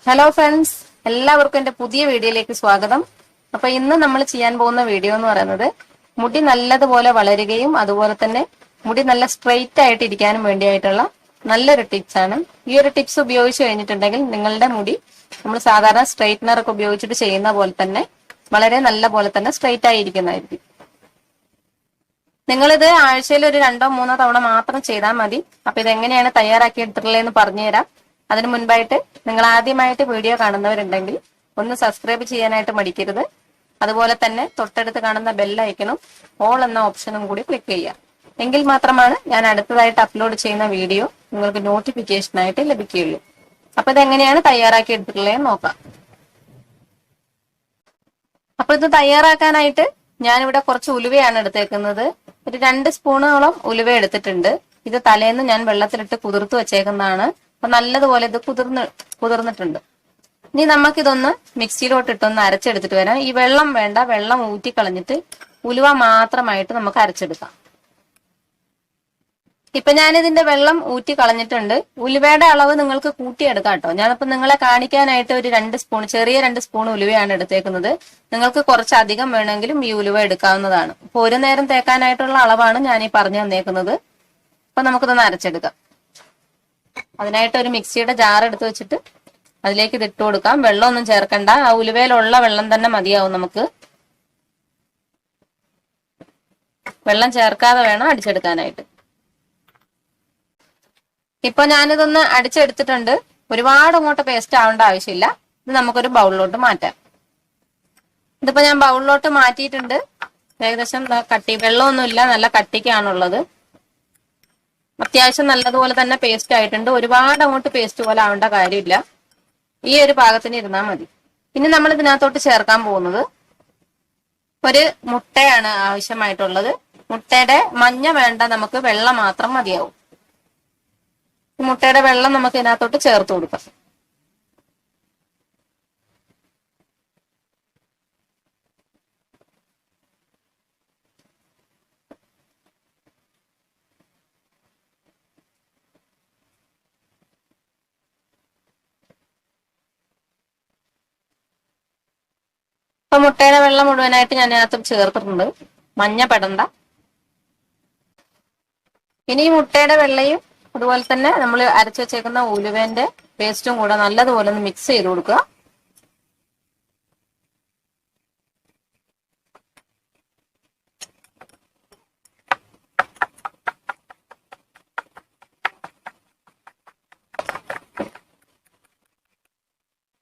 Hello friends, എല്ലാവർക്കും എന്റെ പുതിയ വീഡിയോയിലേക്ക് സ്വാഗതം. അപ്പൊ ഇന്ന് നമ്മൾ ചെയ്യാൻ പോകുന്ന വീഡിയോ എന്ന് പറയുന്നത് മുടി നല്ലതുപോലെ വളരുകയും അതുപോലെ തന്നെ മുടി നല്ല സ്ട്രെയിറ്റ് ആയിട്ട് ഇരിക്കാനും വേണ്ടിയായിട്ടുള്ള നല്ലൊരു ടിപ്സ് ആണ്. ഈ ഒരു ടിപ്സ് ഉപയോഗിച്ച് കഴിഞ്ഞിട്ടുണ്ടെങ്കിൽ നിങ്ങളുടെ മുടി നമ്മൾ സാധാരണ സ്ട്രെയിറ്റ്നർ ഒക്കെ ഉപയോഗിച്ചിട്ട് ചെയ്യുന്ന പോലെ തന്നെ വളരെ നല്ല പോലെ തന്നെ സ്ട്രെയിറ്റ് ആയിരിക്കുന്നതായിരിക്കും. നിങ്ങളിത് ആഴ്ചയിൽ ഒരു 2-3 തവണ മാത്രം ചെയ്താൽ മതി. അപ്പൊ ഇതെങ്ങനെയാണ് തയ്യാറാക്കി എടുത്തിട്ടുള്ളതെന്ന് പറഞ്ഞുതരാം. അതിനു മുൻപായിട്ട് നിങ്ങൾ ആദ്യമായിട്ട് വീഡിയോ കാണുന്നവരുണ്ടെങ്കിൽ ഒന്ന് സബ്സ്ക്രൈബ് ചെയ്യാനായിട്ട് മടിക്കരുത്. അതുപോലെ തന്നെ തൊട്ടടുത്ത് കാണുന്ന ബെല്ലൈക്കണും ഓൾ എന്ന ഓപ്ഷനും കൂടി ക്ലിക്ക് ചെയ്യുക. എങ്കിൽ മാത്രമാണ് ഞാൻ അടുത്തതായിട്ട് അപ്ലോഡ് ചെയ്യുന്ന വീഡിയോ നിങ്ങൾക്ക് നോട്ടിഫിക്കേഷനായിട്ട് ലഭിക്കുകയുള്ളൂ. അപ്പൊ ഇതെങ്ങനെയാണ് തയ്യാറാക്കി എടുത്തിട്ടുള്ളതെന്ന് നോക്കാം. അപ്പൊ ഇത് തയ്യാറാക്കാനായിട്ട് ഞാനിവിടെ കുറച്ച് ഉലുവയാണ് എടുത്തേക്കുന്നത്. ഒരു 2 സ്പൂണോളം ഉലുവ എടുത്തിട്ടുണ്ട്. ഇത് തലേന്ന് ഞാൻ വെള്ളത്തിലിട്ട് കുതിർത്ത് വെച്ചേക്കുന്നതാണ്. അപ്പൊ നല്ലതുപോലെ ഇത് കുതിർന്നിട്ടുണ്ട്. ഇനി നമുക്കിതൊന്ന് മിക്സിയിലോട്ട് ഇട്ടൊന്ന് അരച്ചെടുത്തിട്ട് വരാം. ഈ വെള്ളം വേണ്ട, വെള്ളം ഊറ്റിക്കളഞ്ഞിട്ട് ഉലുവ മാത്രമായിട്ട് നമുക്ക് അരച്ചെടുക്കാം. ഇപ്പൊ ഞാനിതിന്റെ വെള്ളം ഊറ്റി കളഞ്ഞിട്ടുണ്ട്. ഉലുവയുടെ അളവ് നിങ്ങൾക്ക് കൂട്ടിയെടുക്കാം കേട്ടോ. ഞാനിപ്പോ നിങ്ങളെ കാണിക്കാനായിട്ട് ഒരു 2 സ്പൂൺ, ചെറിയ 2 സ്പൂൺ ഉലുവയാണ് എടുത്തേക്കുന്നത്. നിങ്ങൾക്ക് കുറച്ചധികം വേണമെങ്കിലും ഈ ഉലുവ എടുക്കാവുന്നതാണ്. അപ്പൊ ഒരു നേരം തേക്കാനായിട്ടുള്ള അളവാണ് ഞാൻ ഈ പറഞ്ഞു തന്നേക്കുന്നത്. അപ്പൊ നമുക്കിതൊന്ന് അരച്ചെടുക്കാം. അതിനായിട്ട് ഒരു മിക്സിയുടെ ജാർ എടുത്ത് വെച്ചിട്ട് അതിലേക്ക് ഇത് ഇട്ട് കൊടുക്കാം. വെള്ളമൊന്നും ചേർക്കണ്ട, ആ ഉലുവയിലുള്ള വെള്ളം തന്നെ മതിയാവും. നമുക്ക് വെള്ളം ചേർക്കാതെ വേണം അടിച്ചെടുക്കാനായിട്ട്. ഇപ്പൊ ഞാനിതൊന്ന് അടിച്ചെടുത്തിട്ടുണ്ട്. ഒരുപാട് അങ്ങോട്ട് പേസ്റ്റ് ആവേണ്ട ആവശ്യമില്ല. ഇത് നമുക്കൊരു ബൗളിലോട്ട് മാറ്റാം. ഇതിപ്പോ ഞാൻ ബൗളിലോട്ട് മാറ്റിയിട്ടുണ്ട്. ഏകദേശം വെള്ളമൊന്നുമില്ല, നല്ല കട്ടിക്കാണുള്ളത്. അത്യാവശ്യം നല്ലതുപോലെ തന്നെ പേസ്റ്റ് ആയിട്ടുണ്ട്. ഒരുപാട് അങ്ങോട്ട് പേസ്റ്റ് പോലെ ആവേണ്ട കാര്യമില്ല. ഈ ഒരു പാകത്തിന് ഇരുന്നാൽ മതി. ഇനി നമ്മൾ ഇതിനകത്തോട്ട് ചേർക്കാൻ പോകുന്നത് ഒരു മുട്ടയാണ് ആവശ്യമായിട്ടുള്ളത്. മുട്ടയുടെ മഞ്ഞ വേണ്ട, നമുക്ക് വെള്ള മാത്രം മതിയാവും. മുട്ടയുടെ വെള്ളം നമുക്ക് ഇതിനകത്തോട്ട് ചേർത്ത് കൊടുക്കാം. അപ്പൊ മുട്ടയുടെ വെള്ളം മുഴുവനായിട്ട് ഞാൻ ഇതിനകത്ത് ചേർത്തിട്ടുണ്ട്. മഞ്ഞ പെടണ്ട. ഇനി ഈ മുട്ടയുടെ വെള്ളയും അതുപോലെ തന്നെ നമ്മൾ അരച്ചു വെച്ചേക്കുന്ന ഉലുവേന്റെ പേസ്റ്റും കൂടെ നല്ലതുപോലെ ഒന്ന് മിക്സ് ചെയ്ത് കൊടുക്കുക.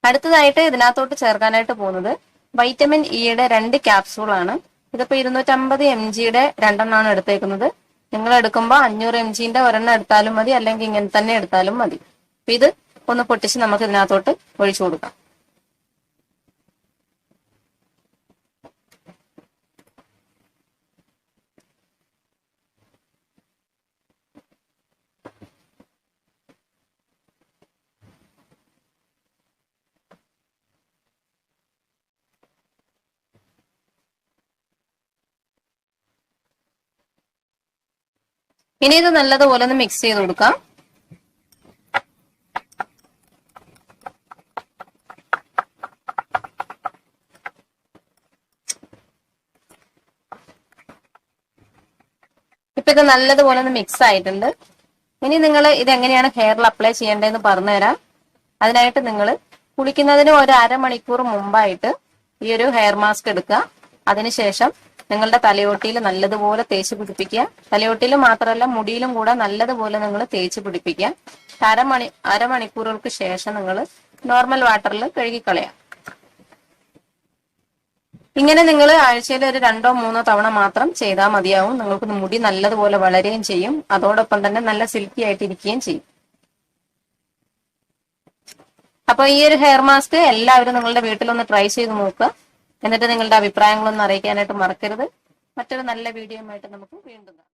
അടുത്തതായിട്ട് ഇതിനകത്തോട്ട് ചേർക്കാനായിട്ട് പോകുന്നത് വൈറ്റമിൻ ഇയുടെ 2 ക്യാപ്സൂളാണ്. ഇതിപ്പോ 250 mgയുടെ 2 എടുത്തേക്കുന്നത്. നിങ്ങൾ എടുക്കുമ്പോൾ 500 mgന്റെ ഒരെണ്ണം എടുത്താലും മതി, അല്ലെങ്കിൽ ഇങ്ങനെ തന്നെ എടുത്താലും മതി. അപ്പൊ ഇത് ഒന്ന് പൊട്ടിച്ച് നമുക്ക് ഇതിനകത്തോട്ട് ഒഴിച്ചു കൊടുക്കാം. ഇനി ഇത് നല്ലതുപോലെ ഒന്ന് മിക്സ് ചെയ്ത് കൊടുക്കാം. ഇപ്പൊ ഇത് നല്ലതുപോലെ ഒന്ന് മിക്സ് ആയിട്ടുണ്ട്. ഇനി നിങ്ങൾ ഇത് എങ്ങനെയാണ് ഹെയറിൽ അപ്ലൈ ചെയ്യേണ്ടതെന്ന് പറഞ്ഞുതരാം. അതിനായിട്ട് നിങ്ങൾ കുളിക്കുന്നതിന് ഒരു അരമണിക്കൂർ മുമ്പായിട്ട് ഈ ഒരു ഹെയർ മാസ്ക് എടുക്കുക. അതിനുശേഷം നിങ്ങളുടെ തലയോട്ടിയിൽ നല്ലതുപോലെ തേച്ച് പിടിപ്പിക്കുക. തലയോട്ടിയിൽ മാത്രമല്ല മുടിയിലും കൂടെ നല്ലതുപോലെ നിങ്ങൾ തേച്ച് പിടിപ്പിക്കുക. അരമണിക്കൂറുകൾക്ക് ശേഷം നിങ്ങൾ നോർമൽ വാട്ടറിൽ കഴുകിക്കളയാം. ഇങ്ങനെ നിങ്ങൾ ആഴ്ചയിൽ ഒരു 2-3 തവണ മാത്രം ചെയ്താൽ മതിയാവും. നിങ്ങൾക്ക് മുടി നല്ലതുപോലെ വളരുകയും ചെയ്യും. അതോടൊപ്പം തന്നെ നല്ല സിൽക്കി ആയിട്ട് ഇരിക്കുകയും ചെയ്യും. അപ്പൊ ഈ ഒരു ഹെയർ മാസ്ക് എല്ലാവരും നിങ്ങളുടെ വീട്ടിലൊന്ന് ട്രൈ ചെയ്ത് നോക്കുക. എന്നിട്ട് നിങ്ങളുടെ അഭിപ്രായങ്ങളൊന്നും അറിയിക്കാനായിട്ട് മറക്കരുത്. മറ്റൊരു നല്ല വീഡിയോയുമായിട്ട് നമുക്ക് വീണ്ടും കാണാം.